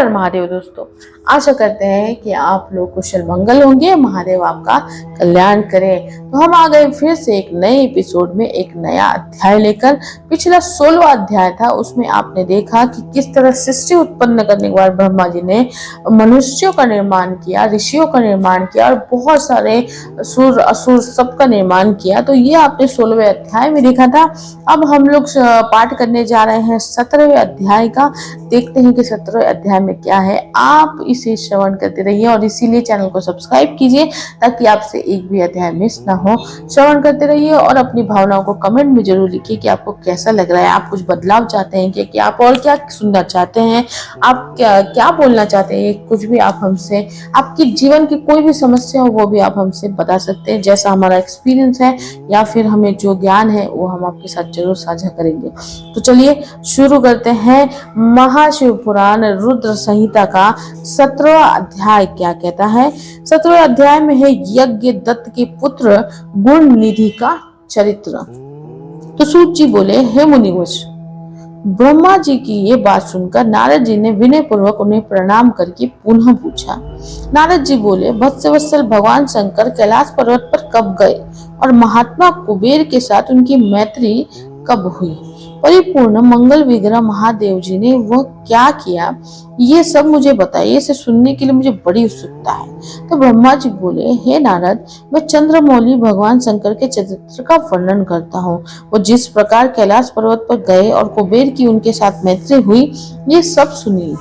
हर महादेव दोस्तों, आशा करते हैं कि आप लोग कुशल मंगल होंगे, महादेव आपका कल्याण करें। तो हम आ गए फिर से एक नए एपिसोड में एक नया अध्याय लेकर। पिछला 16वां अध्याय था, उसमें आपने देखा कि किस तरह सृष्टि उत्पन्न करने के बाद ब्रह्मा जी ने मनुष्यों का निर्माण किया, ऋषियों का निर्माण किया और बहुत सारे सुर असुर सबका निर्माण किया। तो ये आपने 16वें अध्याय में देखा था। अब हम लोग पाठ करने जा रहे हैं 17वें अध्याय का। देखते हैं कि 17वें अध्याय में क्या है। आप इसे श्रवण करते रहिए और इसीलिए चैनल को सब्सक्राइब कीजिए ताकि आपसे एक भी अध्याय मिस ना हो। श्रवण करते रहिए और अपनी भावनाओं को कमेंट में जरूर लिखिए कि आपको कैसा लग रहा है। आप कुछ बदलाव चाहते हैं कि आप और क्या सुनना चाहते हैं, आप क्या बोलना चाहते हैं, कुछ भी आप हमसे, आपकी जीवन की कोई भी समस्या हो वो भी आप हमसे बता सकते हैं। जैसा हमारा एक्सपीरियंस है या फिर हमें जो ज्ञान है वो हम आपके साथ जरूर साझा करेंगे। तो चलिए शुरू करते हैं। महाशिव पुराण रुद्र संहिता का 17वां अध्याय क्या कहता है। 17वें अध्याय में है यज्ञ दत्त के पुत्र गुण निधि का चरित्र। तो सूत जी बोले, हे मुनिवश, ब्रह्मा जी की ये बात सुनकर नारद जी ने विनय पूर्वक उन्हें प्रणाम करके पुनः पूछा। नारद जी बोले, भक्तवत्सल भगवान शंकर कैलाश पर्वत पर कब गए और महात्मा कुबेर के साथ उनकी मैत्री कब हुई? परिपूर्ण मंगल विग्रह महादेव जी ने वह क्या किया, ये सब मुझे बताइए। इसे सुनने के लिए मुझे बड़ी उत्सुकता है। तो ब्रह्मा जी बोले, हे नारद, मैं चंद्रमौली भगवान शंकर के चरित्र का वर्णन करता हूँ। वो जिस प्रकार कैलाश पर्वत पर गए और कुबेर की उनके साथ मैत्री हुई, ये सब सुनिए।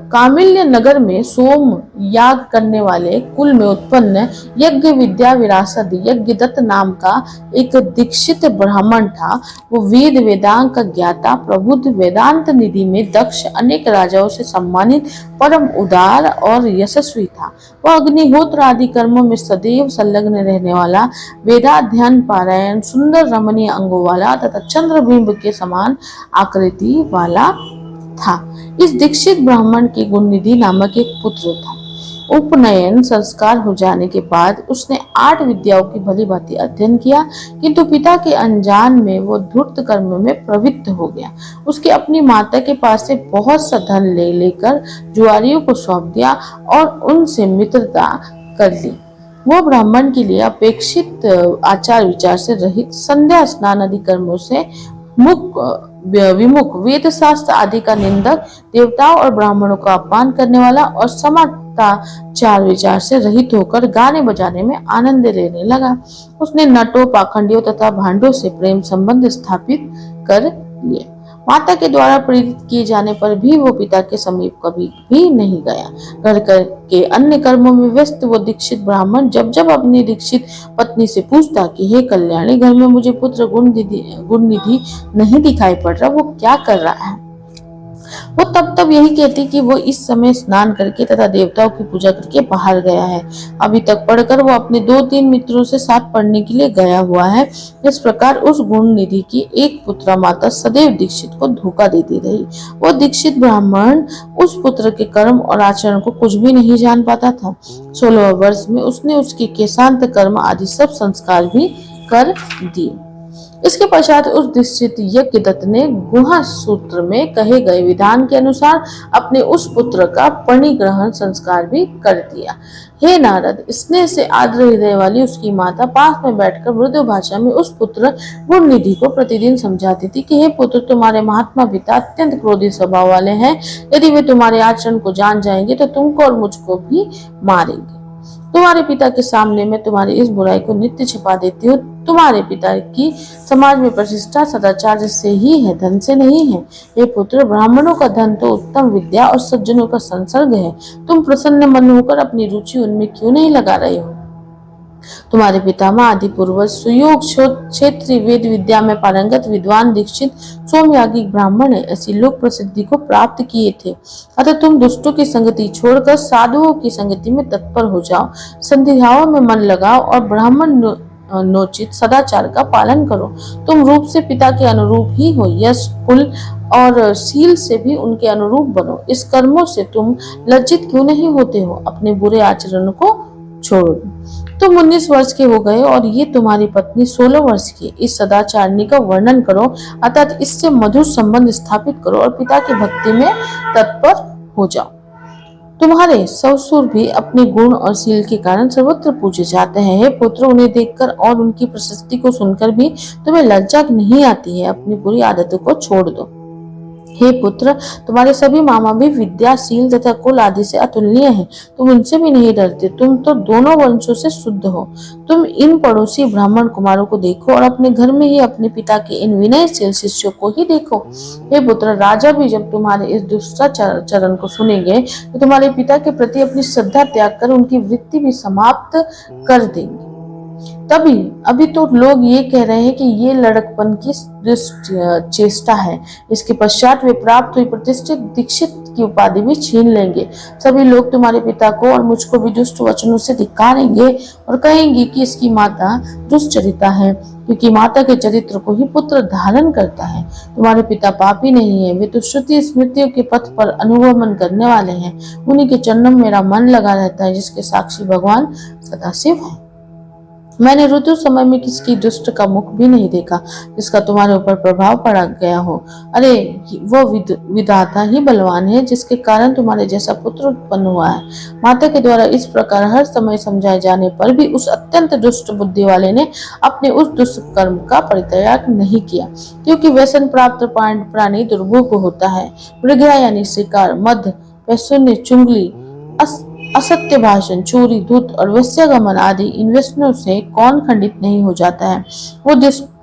कामिल्य नगर में सोम याग करने वाले कुल में उत्पन्न यज्ञ विद्या विरासत यज्ञ दत्त नाम का एक दीक्षित ब्राह्मण था। वो वेद वेदांग का ज्ञाता, प्रबुद्ध, वेदांत निधि में दक्ष, अनेक राजाओं से सम्मानित, परम उदार और यशस्वी था। वह अग्निहोत्र आदि कर्मों में सदैव संलग्न रहने वाला, वेदाध्ययन पारायण, सुंदर रमणीय अंगों वाला तथा चंद्रबिंब के समान आकृति वाला था। इस दीक्षित ब्राह्मण के गुणनिधि नामक एक पुत्र था। उपनयन संस्कार हो जाने के बाद उसने 8 विद्याओं की भली भांति अध्ययन किया, किंतु पिता के अनजान में वो धूर्त कर्म में प्रवृत्त हो गया। उसके अपनी माता के पास से बहुत सा धन लेकर जुआरियों को सौंप दिया और उनसे मित्रता कर ली। वो ब्राह्मण के लिए अपेक्षित आचार विचार से रहित, संध्या स्नान आदि कर्मों से विमुख, वेद शास्त्र आदि का निंदक, देवताओं और ब्राह्मणों का अपमान करने वाला और समाचार विचार से रहित होकर गाने बजाने में आनंद लेने लगा। उसने नटों, पाखंडियों तथा भांडों से प्रेम संबंध स्थापित कर लिए। माता के द्वारा प्रेरित किए जाने पर भी वो पिता के समीप कभी भी नहीं गया। घर के अन्य कर्मों में व्यस्त वो दीक्षित ब्राह्मण जब जब अपनी दीक्षित पत्नी से पूछता कि हे कल्याणी, घर में मुझे पुत्र गुणनिधि नहीं दिखाई पड़ रहा, वो क्या कर रहा है? वो तब यही कहती कि वो इस समय स्नान करके तथा देवताओं की पूजा करके बाहर गया है। अभी तक पढ़कर वो अपने 2-3 मित्रों से साथ पढ़ने के लिए गया हुआ है। इस प्रकार उस गुण निधि की एक पुत्रा माता सदैव दीक्षित को धोखा देती रही। वो दीक्षित ब्राह्मण उस पुत्र के कर्म और आचरण को कुछ भी नहीं जान पाता था। 16वें वर्ष में उसने उसके केशांत कर्म आदि सब संस्कार भी कर दिए। इसके पश्चात उस दीक्षित यज्ञ दत्त ने गुहा सूत्र में कहे गए विधान के अनुसार अपने उस पुत्र का परिग्रहण संस्कार भी कर दिया। हे नारद, स्नेह से आर्द्र हृदय वाली उसकी माता पास में बैठकर मृदु भाषा में उस पुत्र गुणनिधि को प्रतिदिन समझाती थी कि हे पुत्र, तुम्हारे महात्मा पिता अत्यंत क्रोधी स्वभाव वाले हैं। यदि वे तुम्हारे आचरण को जान जाएंगे तो तुमको और मुझको भी मारेंगे। तुम्हारे पिता के सामने मैं तुम्हारी इस बुराई को नित्य छिपा देती हूँ। तुम्हारे पिता की समाज में प्रतिष्ठा सदाचार से ही है, धन से नहीं है। ये पुत्र, ब्राह्मणों का धन तो उत्तम विद्या और सज्जनों का संसर्ग है। तुम प्रसन्न मन होकर अपनी रुचि उनमें क्यों नहीं लगा रहे हो? तुम्हारे पितामह आदि पूर्वज सुयोग क्षेत्रीय वेद विद्या में पारंगत विद्वान दीक्षित सोमयागी ब्राह्मण है, ऐसी लोक प्रसिद्धि को प्राप्त किए थे। अतः तुम दुष्टों की संगति छोड़कर साधुओं की संगति में तत्पर हो जाओ, संध्याओं में मन लगाओ और ब्राह्मण नोचित सदाचार का पालन करो। तुम रूप से पिता के अनुरूप ही हो, यश, कुल और शील से भी उनके अनुरूप बनो। इस कर्मों से तुम लज्जित क्यों नहीं होते हो? अपने बुरे आचरण को छोड़ो। तुम 19 वर्ष के हो गए और ये तुम्हारी पत्नी 16 वर्ष की। इस सदाचारणी का वर्णन करो, अर्थात इससे मधुर संबंध स्थापित करो और पिता की भक्ति में तत्पर हो जाओ। तुम्हारे ससुर भी अपने गुण और सील के कारण सर्वत्र पूजे जाते हैं। हे पुत्र, उन्हें देखकर और उनकी प्रशस्ति को सुनकर भी तुम्हें लज्जा नहीं आती है। अपनी बुरी आदतों को छोड़ दो। हे पुत्र, तुम्हारे सभी मामा भी विद्याशील तथा कुल आदि से अतुलनीय हैं। तुम इनसे भी नहीं डरते। तुम तो दोनों वंशों से शुद्ध हो। तुम इन पड़ोसी ब्राह्मण कुमारों को देखो और अपने घर में ही अपने पिता के इन विनयशील शिष्यों को ही देखो। हे पुत्र, राजा भी जब तुम्हारे इस दुष्टाचरण को सुनेंगे तो तुम्हारे पिता के प्रति अपनी श्रद्धा त्याग कर उनकी वृत्ति भी समाप्त कर देंगे। तभी अभी तो लोग ये कह रहे हैं कि ये लड़कपन की चेष्टा है। इसके पश्चात वे प्राप्त हुई प्रतिष्ठित दीक्षित की उपाधि भी छीन लेंगे। सभी लोग तुम्हारे पिता को और मुझको भी दुष्ट वचनों से धिक्कारेंगे और कहेंगे कि इसकी माता दुष्चरिता है, क्योंकि माता के चरित्र को ही पुत्र धारण करता है। तुम्हारे पिता पापी नहीं है, वे तो श्रुति स्मृतियों के पथ पर अनुगमन करने वाले हैं। उन्हीं के चरणों में मेरा मन लगा रहता है, जिसके साक्षी भगवान सदाशिव है। मैंने ऋतु समय में किसी दुष्ट का मुख भी नहीं देखा जिसका तुम्हारे ऊपर प्रभाव पड़ा गया हो। अरे वो विधाता ही बलवान है, जिसके कारण तुम्हारे जैसा पुत्र उत्पन्न हुआ है। माता के द्वारा इस प्रकार हर समय समझाए जाने पर भी उस अत्यंत दुष्ट बुद्धि वाले ने अपने उस दुष्कर्म का परित्याग नहीं किया, क्योंकि व्यसन प्राप्त प्राणी दुर्भोग होता है। मृगया यानी शिकार, मद, पैशून्य, चुंगली, असत्य भाषण, चोरी, धूत और वेश्यागमन आदि इन व्यसनों से कौन खंडित नहीं हो जाता है। वो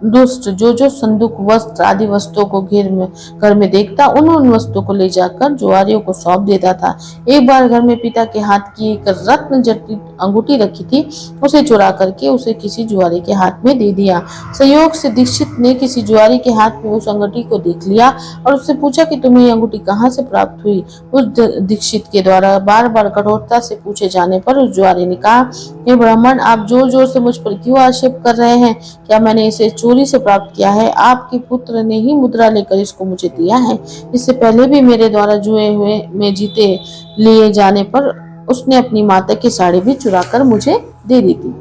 दुष्ट जो संदूक, वस्त्र आदि वस्तुओं को घर में देखता, उन वस्तुओं को ले जाकर जुआरियों को सौंप देता था। एक बार घर में पिता के हाथ की एक रत्न जटित अंगूठी रखी थी, उसे चुरा करके उसे किसी जुआरी के हाथ में दे दिया। संयोग से दीक्षित ने किसी जुआरी के हाथ में उस अंगूठी को देख लिया और उससे पूछा कि तुम्हें ये अंगूठी कहाँ से प्राप्त हुई। उस दीक्षित के द्वारा बार बार कठोरता से पूछे जाने पर उस जुआरी ने कहा, हे ब्राह्मण, आप जोर जोर से मुझ पर क्यों आक्षेप कर रहे हैं? क्या मैंने इसे चोरी से प्राप्त किया है? आपके पुत्र ने ही मुद्रा लेकर इसको मुझे दिया है। इससे पहले भी मेरे द्वारा जुए हुए में जीते लिए जाने पर उसने अपनी माता की साड़ी भी चुरा कर मुझे दे दी थी।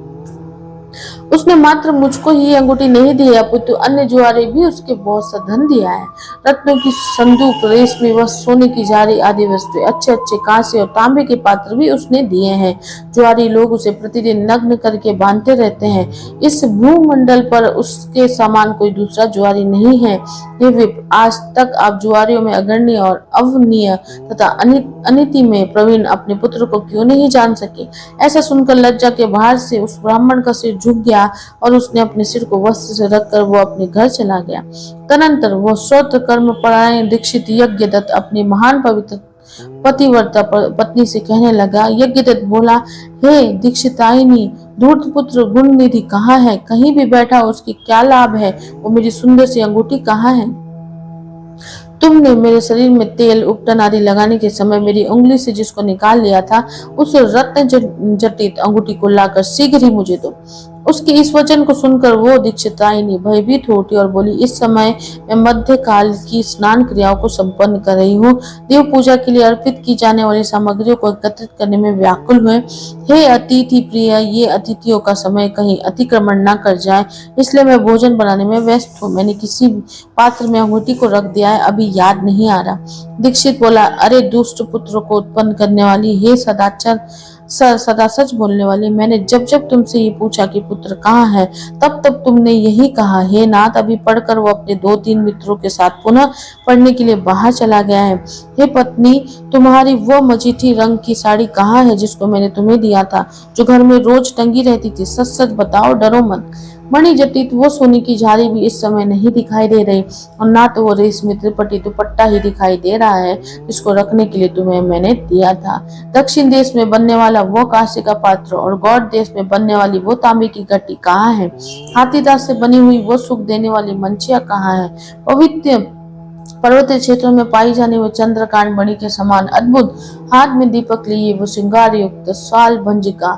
उसने मात्र मुझको ही अंगूठी नहीं दी, अपितु अन्य जुआरे भी उसके बहुत सा धन दिया है। रत्नों की संदूक, रेशमी वस्त्र, सोने की जारी आदि वस्तुएं, अच्छे अच्छे कांसे और तांबे के पात्र भी उसने दिए हैं। जुआरी लोग उसे प्रतिदिन नग्न करके बांधते रहते हैं। इस भूमंडल पर उसके समान कोई दूसरा जुआरी नहीं है। आज तक आप जुआरियों में अग्रणी और अवनीय तथा अनिति में प्रवीण अपने पुत्र को क्यों नहीं जान सके? ऐसा सुनकर लज्जा के भार से उस ब्राह्मण का सिर झुक गया और उसने अपने सिर को वस्त्र से रखकर वो अपने घर चला गया। तदनंतर वो श्रोत्र कर्म परायण दीक्षित यज्ञदत्त अपनी महान पवित्र पतिव्रता पत्नी से कहने लगा। यज्ञदत्त बोला, हे दीक्षितायिनी, धूर्त पुत्र गुण निधि कहाँ है? कहीं भी बैठा उसकी क्या लाभ है? वो मेरी सुंदर सी अंगूठी कहाँ है? तुमने मेरे शरीर में तेल, उपटन आदि लगाने के समय मेरी उंगली से जिसको निकाल लिया था, उस रत्न जटित अंगूठी को लाकर शीघ्र ही मुझे दो। उसके इस वचन को सुनकर वो दीक्षितायिनी भयभीत हो उठी और बोली, इस समय मैं मध्य काल की स्नान क्रियाओं को संपन्न कर रही हूँ। देव पूजा के लिए अर्पित की जाने वाली सामग्रियों को एकत्रित करने में व्याकुल हुए। हे अतिथि प्रिय, ये अतिथियों का समय कहीं अतिक्रमण न कर जाए, इसलिए मैं भोजन बनाने में व्यस्त हूँ। मैंने किसी पात्र में अंगूठी को रख दिया है, अभी याद नहीं आ रहा। दीक्षित बोला, अरे दुष्ट पुत्र को उत्पन्न करने वाली, हे सदा सच बोलने वाली, मैंने जब जब तुमसे ये पूछा कि पुत्र कहाँ है, तब तब तुमने यही कहा, हे नाथ। अभी पढ़कर वो अपने 2-3 मित्रों के साथ पुनः पढ़ने के लिए बाहर चला गया है। हे पत्नी, तुम्हारी वो मजीठी रंग की साड़ी कहाँ है जिसको मैंने तुम्हें दिया था, जो घर में रोज टंगी रहती थी? सच सच बताओ, डरो मत। मणि जटित वो सोने की झाड़ी भी इस समय नहीं दिखाई दे रही, और ना तो वो रेशमी त्रिपटी दुपट्टा ही दिखाई दे रहा है जिसको रखने के लिए तुम्हें मैंने दिया था। दक्षिण देश में बनने वाला वो कांसे का पात्र और गौड़ देश में बनने वाली वो तांबे की घटी कहाँ है? हाथीदास से बनी हुई वो सुख देने वाली मंचिया कहाँ है? पवित्र पर्वतीय क्षेत्रों में पाई जाने वो चंद्रकांड मणि के समान अद्भुत हाथ में दीपक लिए वो श्रृंगार युक्त साल भंजिका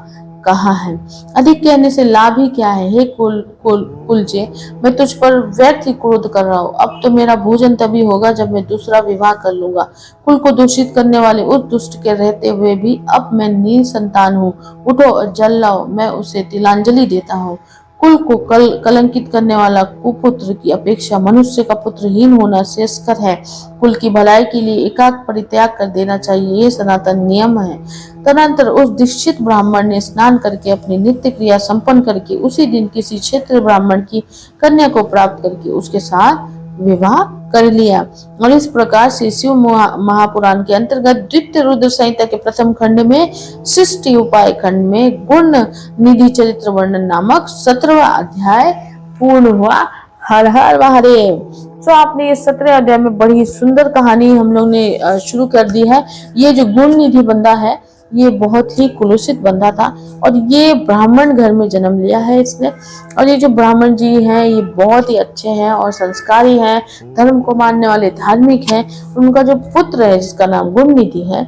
कहा है। अधिक कहने से लाभ ही क्या है, हे कुलचे, मैं तुझ पर व्यर्थ ही क्रोध कर रहा हूँ। अब तो मेरा भोजन तभी होगा जब मैं दूसरा विवाह कर लूंगा। कुल को दूषित करने वाले उस दुष्ट के रहते हुए भी अब मैं निसंतान हूँ। उठो और जल लाओ, मैं उसे तिलांजलि देता हूँ। कुल को कलंकित करने वाला कुपुत्र की अपेक्षा मनुष्य का पुत्रहीन होना श्रेयस्कर है। कुल की भलाई के लिए एकाक परित्याग कर देना चाहिए, ये सनातन नियम है। तदनंतर उस दीक्षित ब्राह्मण ने स्नान करके अपनी नित्य क्रिया संपन्न करके उसी दिन किसी क्षेत्र ब्राह्मण की कन्या को प्राप्त करके उसके साथ विवाह कर लिया। और इस प्रकार से शिव महापुराण के अंतर्गत द्वितीय रुद्र संहिता के प्रथम खंड में सृष्टि उपाय खंड में गुण निधि चरित्र वर्णन नामक 17वां अध्याय पूर्ण हुआ। हर हर महादेव। तो आपने ये 17 अध्याय में बड़ी सुंदर कहानी हम लोग ने शुरू कर दी है। ये जो गुण निधि बंदा है, ये बहुत ही कुलुषित बंदा था और ये ब्राह्मण घर में जन्म लिया है इसने। और ये जो ब्राह्मण जी हैं ये बहुत ही अच्छे हैं और संस्कारी हैं, धर्म को मानने वाले धार्मिक हैं। उनका जो पुत्र है जिसका नाम गुण निधि है,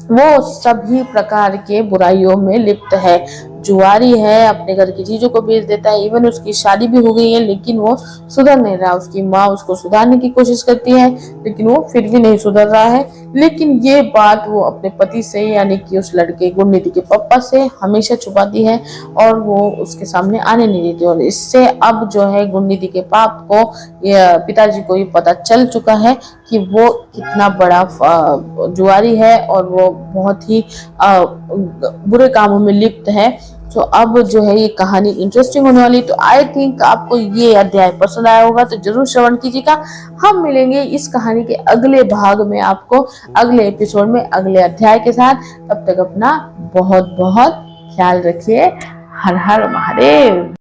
वो सभी प्रकार के बुराइयों में लिप्त है, जुआरी है, अपने घर की चीजों को बेच देता है। इवन उसकी शादी भी हो गई है लेकिन वो सुधर नहीं रहा। उसकी माँ उसको सुधारने की कोशिश करती है लेकिन वो फिर भी नहीं सुधर रहा है। लेकिन ये बात वो अपने पति से यानी कि उस लड़के गुणनिधि के पापा से हमेशा छुपाती है और वो उसके सामने आने नहीं देती। और इससे अब जो है गुणनिधि के पाप को पिताजी को ये पता चल चुका है कि वो कितना बड़ा जुआरी है और वो बहुत ही बुरे कामों में लिप्त है। तो अब जो है ये कहानी इंटरेस्टिंग होने वाली। तो आई थिंक आपको ये अध्याय पसंद आया होगा, तो जरूर श्रवण कीजिएगा। हम मिलेंगे इस कहानी के अगले भाग में आपको अगले एपिसोड में अगले अध्याय के साथ। तब तक अपना बहुत बहुत ख्याल रखिए। हर हर महादेव।